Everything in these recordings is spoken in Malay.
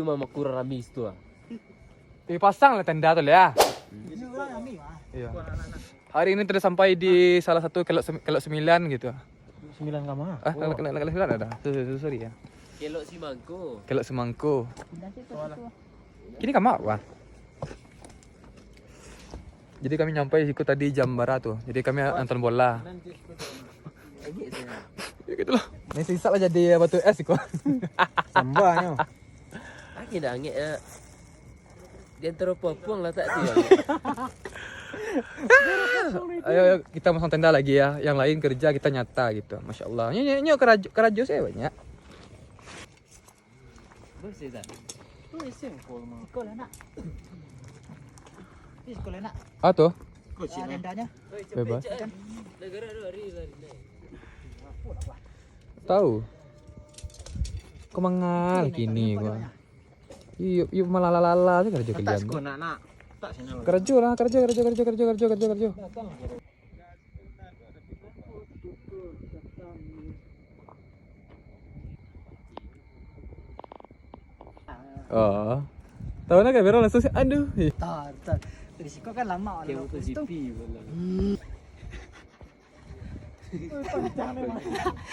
mama kurang ramis tu ah. Pasang lah tenda tu lah. Iya. Hari ini sudah sampai di salah satu kelok 9 gitu. 9 kamar. Kelok 9 ada. Sorry ya. Kelok si mangko. Kelok semangko. Kini kamar apa? Jadi kami nyampai siku tadi jam barat tu. Jadi kami nonton bola. Ya gitu lah. Ini sisa lah jadi batu es siku. Sambanya. Lagi dah angin di antara popong lah tak tu. Ayo kita masang tenda lagi ya. Yang lain kerja kita nyata gitu. Masya Allah. Ini kerajo saya banyak. Bersih tak? Sekolah nak. Ini sekolah nak. Ah tuh. Tendanya. Bebas. Negara tu hari. Tahu. Kau mangal kini gua. Yuk malah lala sih kerja kalian. Nak. Tak sini. Kerja lah, kerja. Oh. Tahu nak kamera langsung sih. Aduh. Tak. Risiko kan lama Kayak lah. motor GP pula.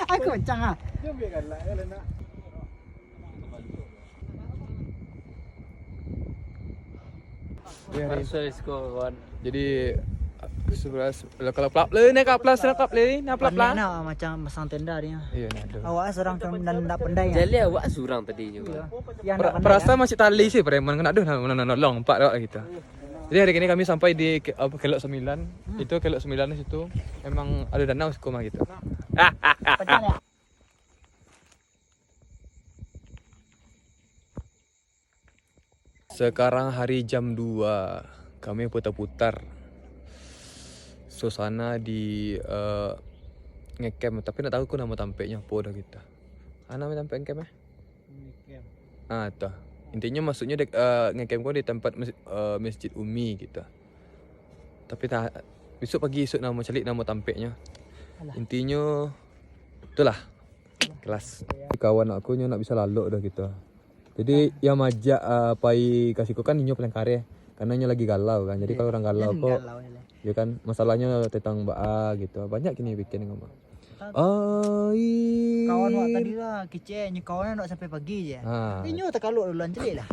Aku kencang ah. Parcel kawan. Jadi kalau pelap le ni kap plus kap le ni pelap lah. Nak macam pasang tenda dia. Iya nak ada. Awak seorang dan nak pandai. Jadi awak surang tadi juga. Yang nak pandai. Perasaan masih tali sih preman kena aduh nolong empat dak gitu. Jadi hari ini kami sampai di kelok 9. Itu kelok 9 di situ. Emang ada danau siku mah gitu. Pencang ya. Sekarang hari jam 2. Kami putar-putar suasana di ngecamp, tapi nak tahu aku nama tampeknya apa dah kita. Nama tampek ngecamp tuh. Intinya maksudnya ngecamp gua di tempat Masjid Umi gitu. Tapi besok pagi nama cari nama tampeknya. Intinya itulah kelas. Kawan aku nak bisa lalok dah kita. Jadi yang majak pai kasihku kan inyo paling kare. Karena inyo lagi galau kan. Jadi kalau orang galau kok ya kan masalahnya tentang Mbak gitu. Banyak kini bikin ngomong. Kawan awak tadi lah kecil ni kawan nak sampai pagi je. Inyo tak kaluk duluan celik lah.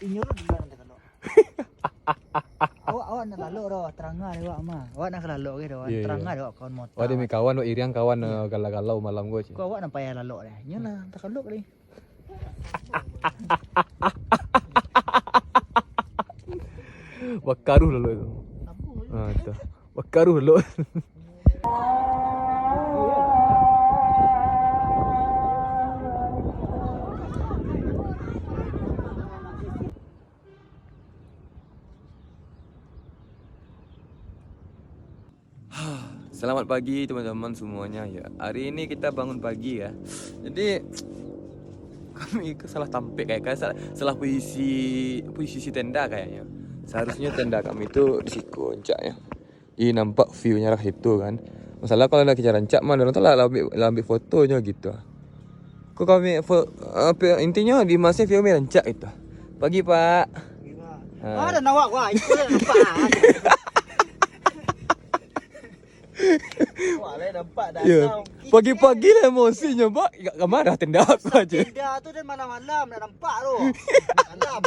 Inyo duluan tak kaluk. Awak nak laluk dah terangah dia awak mah. Awak nak laluk ke dah terangah dah kawan motor. Oh demi kawan iriang kawan galau-galau malam gua sih. Kau awak nak payah laluk dah. Inyo lah tak kaluk kali. Wakaruh lalu itu. Itu. Wakaruh lalu. Selamat pagi teman-teman semuanya ya. Hari ini kita bangun pagi ya. Jadi kami salah tampik kayak salah posisi tenda kayaknya. Seharusnya tenda kami itu di siku encak ya. Ini nampak view-nya lah itu kan. Masalah kalau nak kejar encak mah orang tu lah ambil fotonya gitu. Kok kami intinya di masa view kami encak itu. Pagi Pak. Ada nawak wah itu nampak. Wah, nampak dah. Ya. Pagi-pagi lah emosinya, Pak. Enggak marah tenda aku aja. Tenda tu dan malam-malam dah nampak tu. Malam.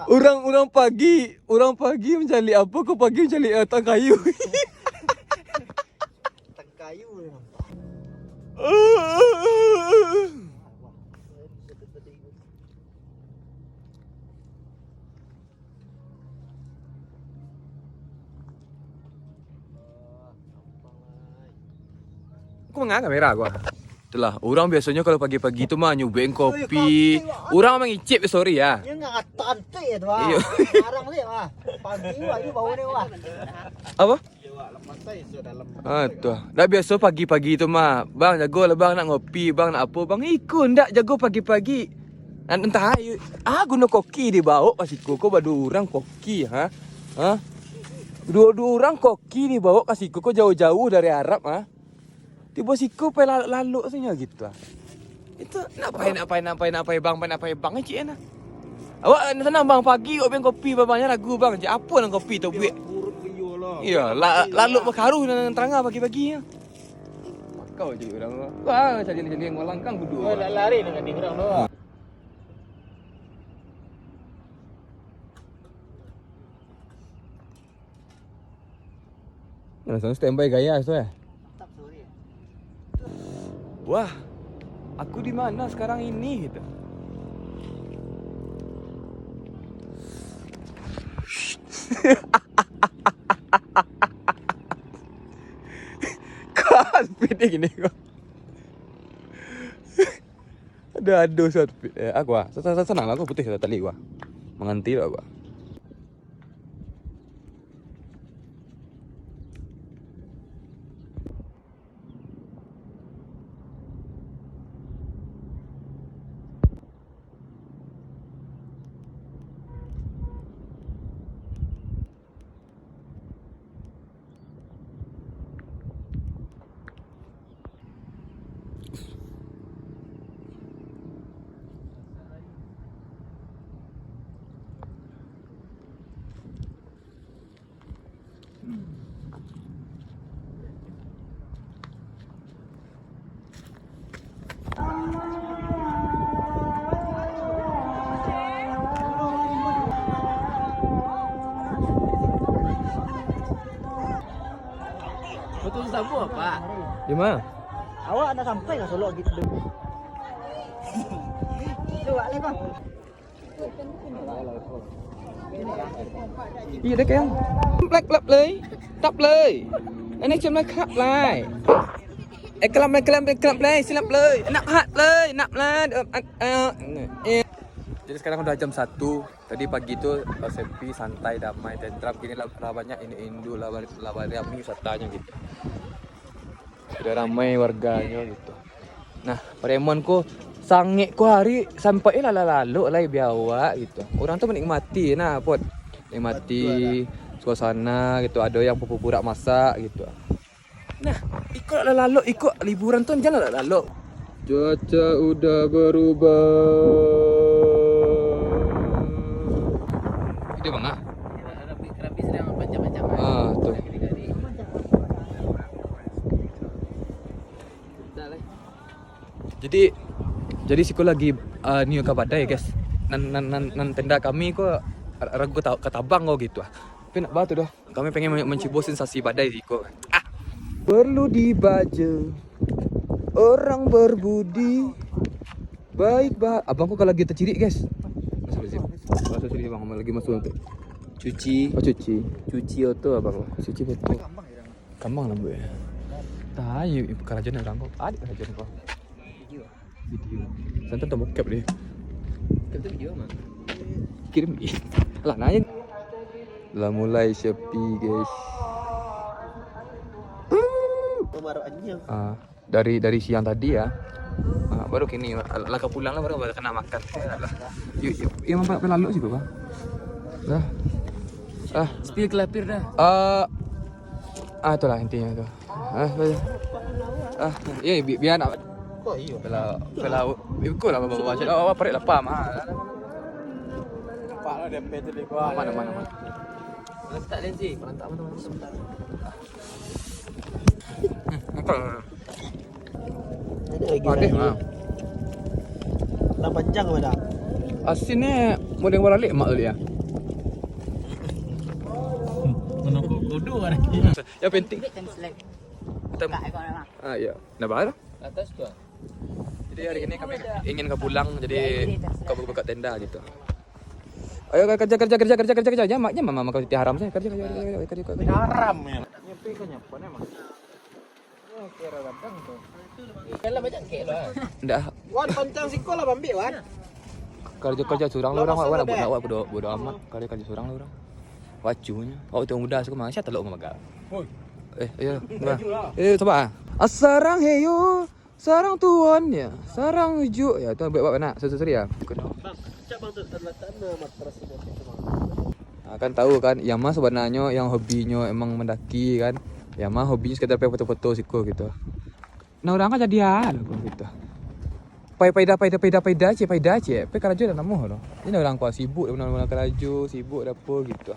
Orang pagi mencari apa? Kau pagi mencari tang kayu. Tang kayu nampak. Kau mengang kamera gua. Itulah, orang biasanya kalau pagi-pagi tu mah nyubain kopi. Orang memang icip sorry ya. Dia enggak cantik tu ah. Sekarang ni ah. Pagi wah ini bau ni wah. Apa? Tuh. Dah biasa pagi-pagi tu mah, bang jago lah bang nak ngopi, bang nak apa, bang ikut ndak jago pagi-pagi. Entah guna koki dibawa pasiku kau badu orang koki ha. Dua orang koki dibawa kasihku kau jauh-jauh dari Arab ha. Tiba siku pe lalu saja gitu. Itu napain bang cik na. Awak senang bang pagi awak bang kopi babanya ragu bang. Cik apa nang kopi tu buat? Iya, lalu berkaruh dengan terangah pagi-pagi ya. Kau je orang tu. Wah, jadi yang melangkang berdua. Lari dengan dia orang tu. Langsung standby gaya tu ya. Mantap sorry. Wah, aku di mana sekarang ini gitu. Kan speed gini kok. Aduh speed. Aku senang lah aku putih tali gua. Menganti lah gua. Betul sambung apa? Di mana? Awak nak sampai ke Solo gitu? Luak lah kau. Iya dah kayang. Plak plak lei. Tap lei. Ini cuma kerap lei. Kelam lei. Silap lei. Nak hat lei. Nak lah. Jadi sekarang udah jam 1. Tadi pagi tu sepi, santai, damai, tentram. Kini lah banyak ini Indo lah ramai wisatanya gitu. Sudah ramai warganya gitu. Nah, Paremon ko sangik ko hari sampai lalu lah biawak gitu. Orang tu menikmati nah pot. Nikmati suasana gitu. Ada yang pura masak gitu. Nah, ikut lalu ikut liburan tu jalan lalu. Cuaca udah berubah. Itu bang ah? Kerapi sedang panjang-panjang. Ah, tuh. Jadi siku lagi new ke badai guys. Nan tenda kami ko ragu ketabang kau gitu ah. Tapi nak batu dah. Kami pengen mencibo sensasi badai siku. Ah. Perlu dibaca orang berbudi baik abang kau kalau lagi tercirik guys. Masuk sini bang, lagi masuk untuk Cuci. Oh cuci Auto abang. cuci betul. Kambang lah bu ya. Tahu kerajaan orang kau. Ada kerajaan kau. Video. Santan tu bokep dia. Itu video mah. Kirim ni. Lah nanya. Dah mulai sepi guys. Baru aja. Dari siang tadi ya. Baru kini laka pulang lah baru kena makan. Yuk, yang apa lalu sih bang? Dah. Spill kelapir dah. Itulah intinya tu. Ya biar nak. Oh iya. Kalau ikut lah bawa baca. Awak parik lapar mah. Pak lah DP tu dia gua. Mana. Letak lensi, mantap sebentar. Ada lagi. Dah panjang ke dah? Asinnya boleh balik mak dulu ya. Menunggu kudu kan. Yang penting. Tak ikut memang. Ya. Dah baru. Atas tu. Jadi hari ini kami ingin ke pulang jadi kau buka tenda gitu. Ayo kerja. Jamaknya mama kau haram saya kerja. Haram ya. Nyepi kau nyapa emang. Oh, kira radang tu. Kalau banyak kek lah. Ndak. Wan pancang siko lah bambi wan. Kerja surang lu orang awak bodo amat. Kerja surang lu orang. Wacunya. Awak tu muda suka mangsa telok mamaga. Oi. Ayo. Coba. Asarang heyo. Sarang tuan ya. Sarang hijau ya. Tu buat nak sesuai ya. Bang, cak bang tu tanda matras itu cuma. Kan tahu kan Yama sebenarnya yang hobinya emang mendaki kan. Yama hobinya sekedar foto-foto siko gitu. Nah orang kan jadian gitu. Pai dah je. Pai kerja dah nama tu. Ini orang kau sibuk dah mana kerja, sibuk dah apa gitu.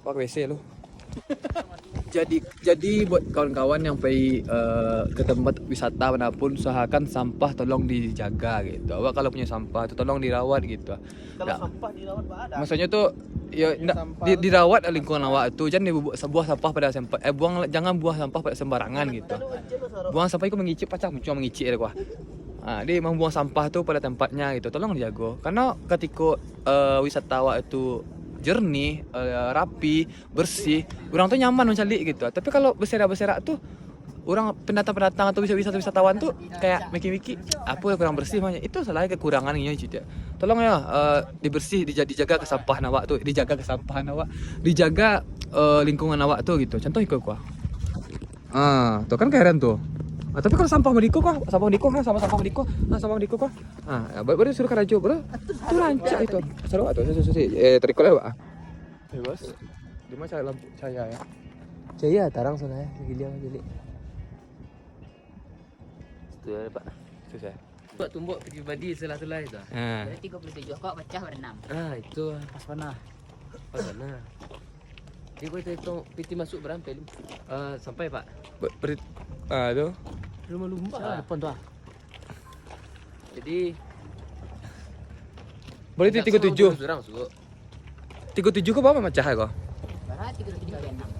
Pak WC lu. Jadi buat kawan-kawan yang pergi ke tempat wisata manapun, usahakan sampah tolong dijaga gitu. Awak kalau punya sampah tu tolong dirawat gitu. Kalau sampah dirawat ada. Maksudnya tu ya dirawat lingkungan awak tu, jangan buang sampah pada jangan buang sampah pada sembarangan gitu. Buang sampah itu mengicip pacak cuma mengicip dia kuah. Dia memang buang sampah tu pada tempatnya gitu. Tolong dijaga. Karena ketika wisata awak itu jernih, rapi, bersih, orang tu nyaman mencalik gitu. Tapi kalau berserak-berserak tu orang pendatang-pendatang atau wisatawan tu kayak mikir-mikir apa yang kurang bersih maknanya. Itu salah kekurangannya juga. Tolong ya dibersih, dijaga kesampahan awak tu, dijaga lingkungan awak tu gitu. Contoh ikut gua. Tuh kan keren tuh. Tapi kalau sampah Mediko kah? Sampah Mediko kah? Baru suruh karajo, bro. Itu rancak itu. Seru tuh, terikol ya, Pak. Bebas. Di mana lampu cahaya ya? Cahaya tarang sana ya, giliang jeli. Itu ya, Pak. Susah. Buat tumbuk pribadi selah-selah itu. Jadi 37 kok pecah berenam. Itu Pas mana? pas mana? Jadi kau hitung piti masuk berapa? Sampai Pak. Tu. Rumah lumba. Depan tu ah. Jadi Boleh 37. Orang masuk. 37 kau berapa macam kau? Berarti 37 kali 6.